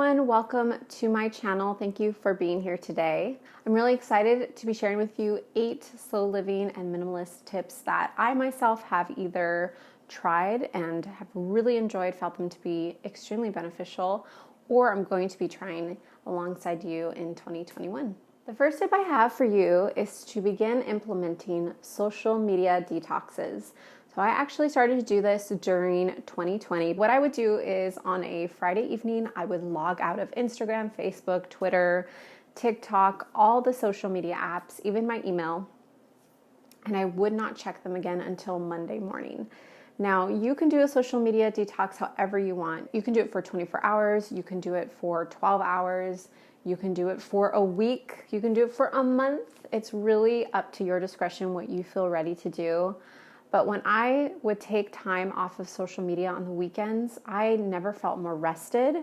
everyone, welcome to my channel. Thank you for being here today. I'm really excited to be sharing with you 8 slow living and minimalist tips that I myself have either tried and have really enjoyed, felt them to be extremely beneficial, or I'm going to be trying alongside you in 2021. The first tip I have for you is to begin implementing social media detoxes. So I actually started to do this during 2020. What I would do is on a Friday evening, I would log out of Instagram, Facebook, Twitter, TikTok, all the social media apps, even my email, and I would not check them again until Monday morning. Now, you can do a social media detox however you want. You can do it for 24 hours, you can do it for 12 hours, you can do it for a week, you can do it for a month. It's really up to your discretion what you feel ready to do. But when I would take time off of social media on the weekends, I never felt more rested.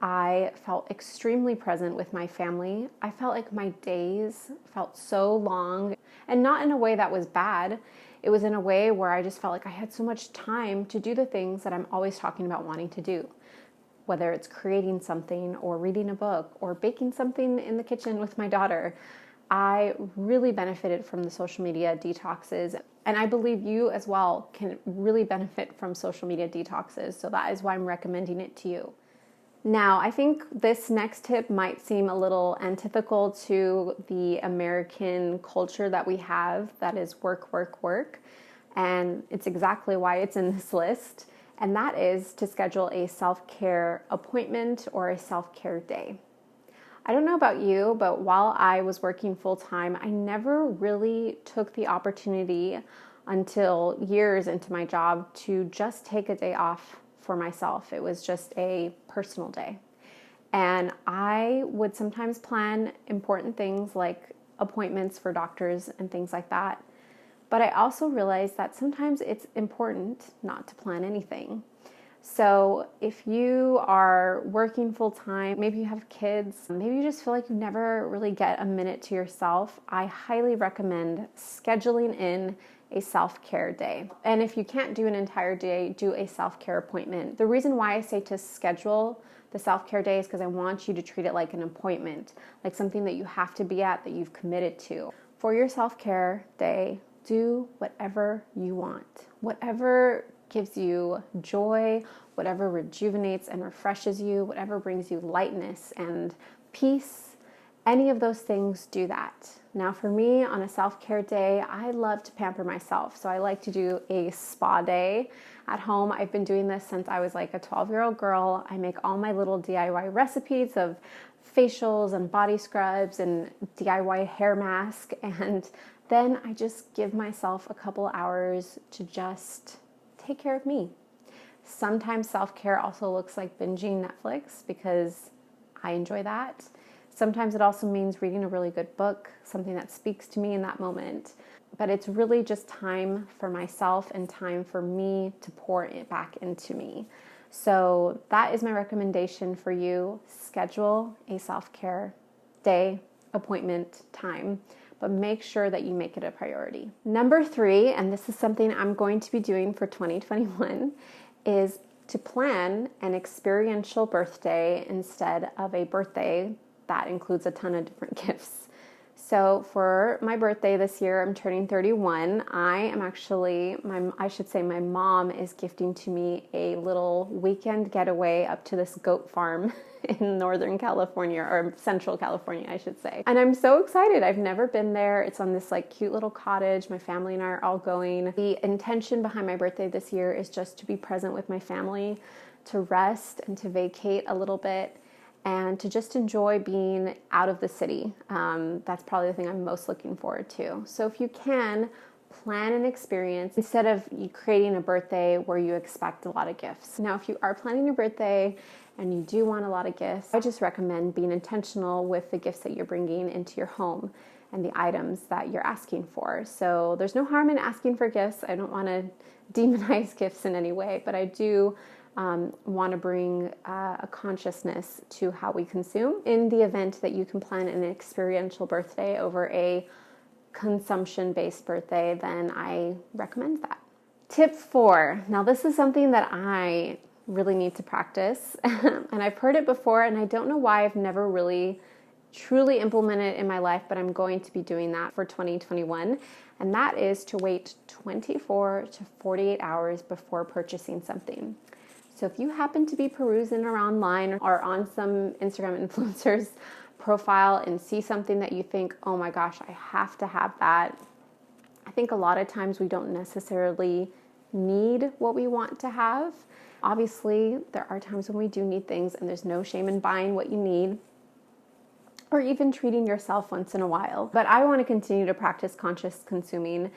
I felt extremely present with my family. I felt like my days felt so long, and not in a way that was bad. It was in a way where I just felt like I had so much time to do the things that I'm always talking about wanting to do. Whether it's creating something or reading a book or baking something in the kitchen with my daughter, I really benefited from the social media detoxes, and I believe you as well can really benefit from social media detoxes, so that is why I'm recommending it to you. Now, I think this next tip might seem a little antithetical to the American culture that we have, that is work, work, work, and it's exactly why it's in this list, and that is to schedule a self-care appointment or a self-care day. I don't know about you, but while I was working full-time, I never really took the opportunity until years into my job to just take a day off for myself. It was just a personal day. And I would sometimes plan important things like appointments for doctors and things like that. But I also realized that sometimes it's important not to plan anything. So if you are working full-time, maybe you have kids, maybe you just feel like you never really get a minute to yourself, I highly recommend scheduling in a self-care day. And if you can't do an entire day, do a self-care appointment. The reason why I say to schedule the self-care day is because I want you to treat it like an appointment, like something that you have to be at, that you've committed to. For your self-care day, do whatever you want, whatever gives you joy, whatever rejuvenates and refreshes you, whatever brings you lightness and peace. Any of those things, do that. Now for me, on a self-care day, I love to pamper myself. So I like to do a spa day at home. I've been doing this since I was like a 12-year-old girl. I make all my little DIY recipes of facials and body scrubs and DIY hair mask. And then I just give myself a couple hours to just take care of me. Sometimes self-care also looks like binging Netflix because I enjoy that. Sometimes it also means reading a really good book, something that speaks to me in that moment. But it's really just time for myself and time for me to pour it back into me. So that is my recommendation for you. Schedule a self-care day, appointment, time, but make sure that you make it a priority. Number 3, and this is something I'm going to be doing for 2021, is to plan an experiential birthday instead of a birthday that includes a ton of different gifts. So for my birthday this year, I'm turning 31. I am actually, my mom is gifting to me a little weekend getaway up to this goat farm in Northern California, or Central California, I should say. And I'm so excited. I've never been there. It's on this like cute little cottage. My family and I are all going. The intention behind my birthday this year is just to be present with my family, to rest and to vacate a little bit, and to just enjoy being out of the city. That's probably the thing I'm most looking forward to. So if you can, plan an experience instead of creating a birthday where you expect a lot of gifts. Now, if you are planning your birthday and you do want a lot of gifts, I just recommend being intentional with the gifts that you're bringing into your home and the items that you're asking for. So there's no harm in asking for gifts. I don't want to demonize gifts in any way, but I do want to bring a consciousness to how we consume. In the event that you can plan an experiential birthday over a consumption-based birthday, then I recommend that. Tip 4. Now this is something that I really need to practice. And I've heard it before, and I don't know why I've never really truly implemented it in my life, but I'm going to be doing that for 2021. And that is to wait 24 to 48 hours before purchasing something. So if you happen to be perusing around online or on some Instagram influencer's profile and see something that you think, oh my gosh, I have to have that. I think a lot of times we don't necessarily need what we want to have. Obviously, there are times when we do need things, and there's no shame in buying what you need or even treating yourself once in a while. But I want to continue to practice conscious consuming.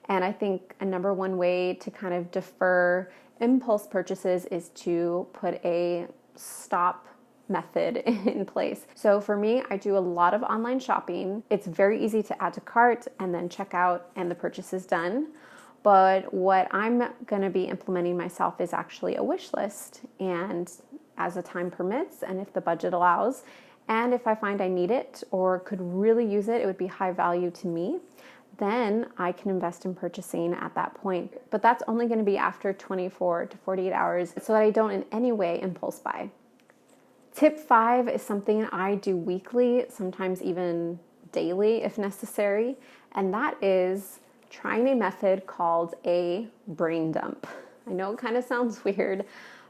And I think a number one way to kind of defer impulse purchases is to put a stop method in place. So for me, I do a lot of online shopping. It's very easy to add to cart and then check out and the purchase is done. But what I'm going to be implementing myself is actually a wish list. And as the time permits and if the budget allows, and if I find I need it or could really use it, it would be high value to me, then I can invest in purchasing at that point. But that's only going to be after 24 to 48 hours so that I don't in any way impulse buy. Tip 5 is something I do weekly, sometimes even daily if necessary, and that is trying a method called a brain dump. I know it kind of sounds weird,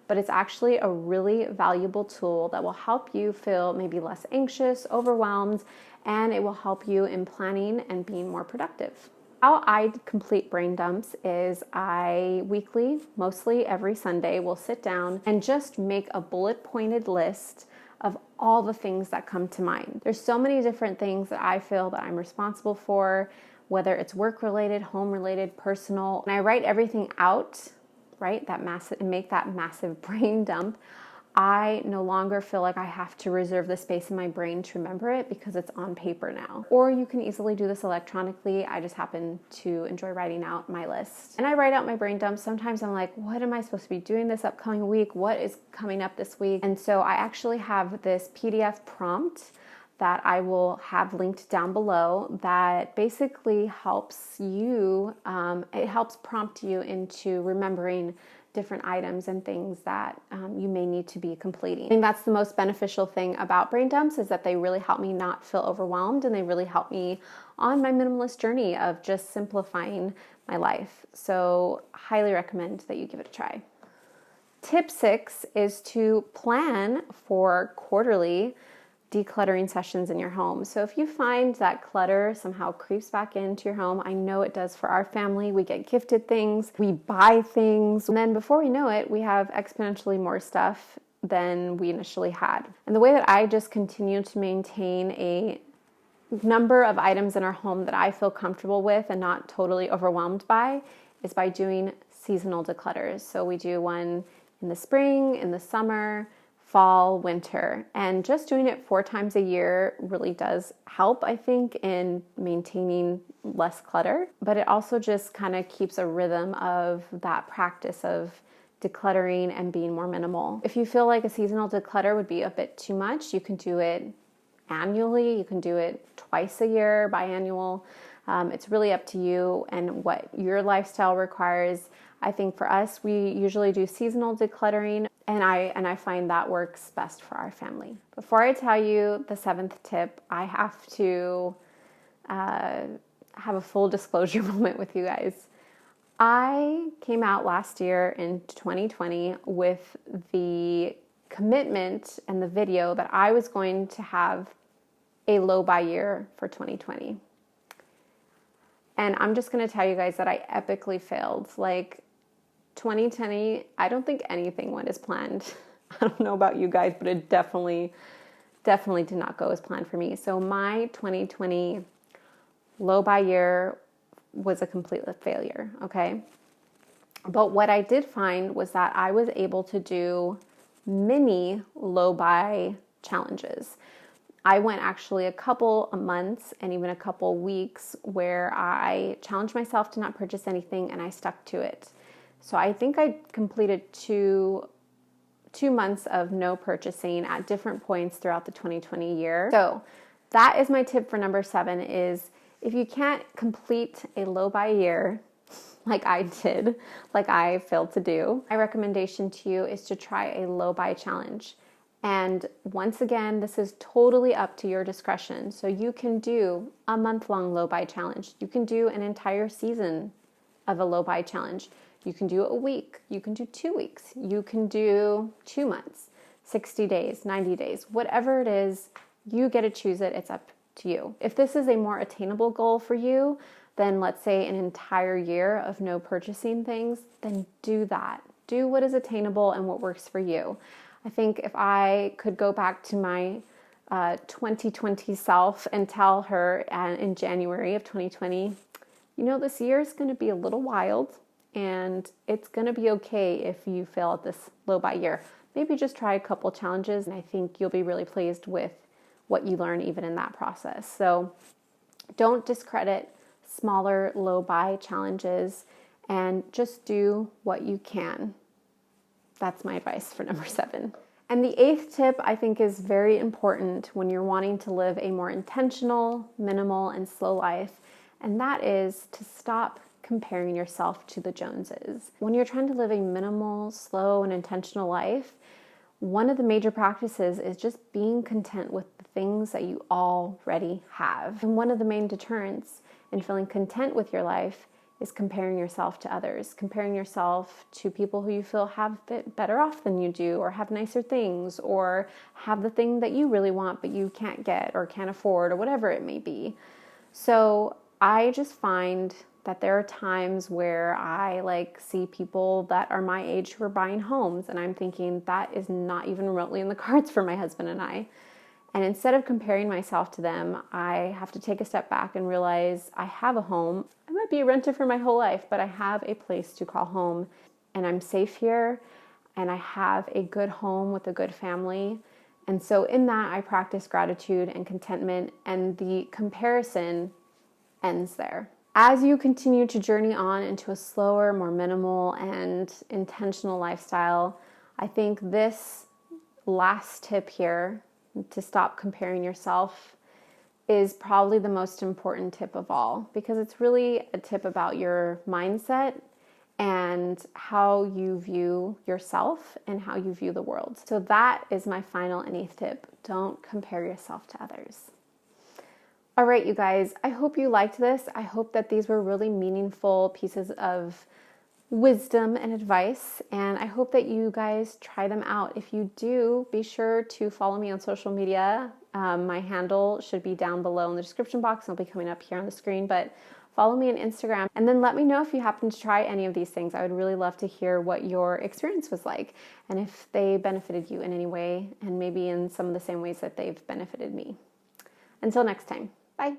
but it's actually a really valuable tool that will help you feel maybe less anxious, overwhelmed, and it will help you in planning and being more productive. How I complete brain dumps is I weekly, mostly every Sunday, will sit down and just make a bullet pointed list of all the things that come to mind. There's so many different things that I feel that I'm responsible for, whether it's work related, home related, personal, and I write everything out, right? That massive, and make that massive brain dump. I no longer feel like I have to reserve the space in my brain to remember it because it's on paper now. Or you can easily do this electronically. I just happen to enjoy writing out my list. And I write out my brain dump. Sometimes I'm like, what am I supposed to be doing this upcoming week? What is coming up this week? And so I actually have this PDF prompt that I will have linked down below that basically helps you, it helps prompt you into remembering different items and things that you may need to be completing. I think that's the most beneficial thing about brain dumps is that they really help me not feel overwhelmed and they really help me on my minimalist journey of just simplifying my life. So highly recommend that you give it a try. Tip 6 is to plan for quarterly decluttering sessions in your home. So if you find that clutter somehow creeps back into your home, I know it does for our family. We get gifted things, we buy things, and then before we know it, we have exponentially more stuff than we initially had. And the way that I just continue to maintain a number of items in our home that I feel comfortable with and not totally overwhelmed by is by doing seasonal declutters. So we do one in the spring, in the summer, fall, winter, and just doing it 4 times a year really does help, I think, in maintaining less clutter, but it also just kind of keeps a rhythm of that practice of decluttering and being more minimal. If you feel like a seasonal declutter would be a bit too much, you can do it annually, you can do it twice a year, biannual. It's really up to you and what your lifestyle requires. I think for us, we usually do seasonal decluttering, and I find that works best for our family. Before I tell you the 7th tip, I have to have a full disclosure moment with you guys. I came out last year in 2020 with the commitment and the video that I was going to have a low buy year for 2020. And I'm just going to tell you guys that I epically failed. Like 2020, I don't think anything went as planned. I don't know about you guys, but it definitely did not go as planned for me. So my 2020 low buy year was a complete failure, okay? But what I did find was that I was able to do mini low buy challenges. I went actually a couple of months and even a couple weeks where I challenged myself to not purchase anything and I stuck to it. So I think I completed two months of no purchasing at different points throughout the 2020 year. So that is my tip for number 7 is if you can't complete a low buy year, like I did, like I failed to do, my recommendation to you is to try a low buy challenge. And once again, this is totally up to your discretion. So you can do a month-long low buy challenge. You can do an entire season of a low buy challenge. You can do a week. You can do 2 weeks. You can do 2 months, 60 days, 90 days, whatever it is, you get to choose it. It's up to you. If this is a more attainable goal for you, then let's say an entire year of no purchasing things, then do that. Do what is attainable and what works for you. I think if I could go back to my 2020 self and tell her in January of 2020, this year is going to be a little wild and it's going to be okay if you fail at this low buy year. Maybe just try a couple challenges and I think you'll be really pleased with what you learn even in that process. So don't discredit smaller low buy challenges and just do what you can. That's my advice for number 7. And the 8th tip I think is very important when you're wanting to live a more intentional, minimal, and slow life. And that is to stop comparing yourself to the Joneses. When you're trying to live a minimal, slow, and intentional life, one of the major practices is just being content with the things that you already have. And one of the main deterrents in feeling content with your life is comparing yourself to others, comparing yourself to people who you feel have it better off than you do, or have nicer things, or have the thing that you really want but you can't get or can't afford, or whatever it may be. So I just find that there are times where I see people that are my age who are buying homes, and I'm thinking that is not even remotely in the cards for my husband and I. And instead of comparing myself to them, I have to take a step back and realize I have a home. I might be a renter for my whole life, but I have a place to call home, and I'm safe here, and I have a good home with a good family. And so in that, I practice gratitude and contentment, and the comparison ends there. As you continue to journey on into a slower, more minimal, and intentional lifestyle, I think this last tip here, to stop comparing yourself, is probably the most important tip of all, because it's really a tip about your mindset and how you view yourself and how you view the world. So that is my final and 8th tip. Don't compare yourself to others. All right, you guys, I hope you liked this. I hope that these were really meaningful pieces of wisdom and advice, and I hope that you guys try them out. If you do, be sure to follow me on social media. My handle should be down below in the description box. It'll be coming up here on the screen, but follow me on Instagram, and then let me know if you happen to try any of these things. I would really love to hear what your experience was like, and if they benefited you in any way, and maybe in some of the same ways that they've benefited me. Until next time, bye.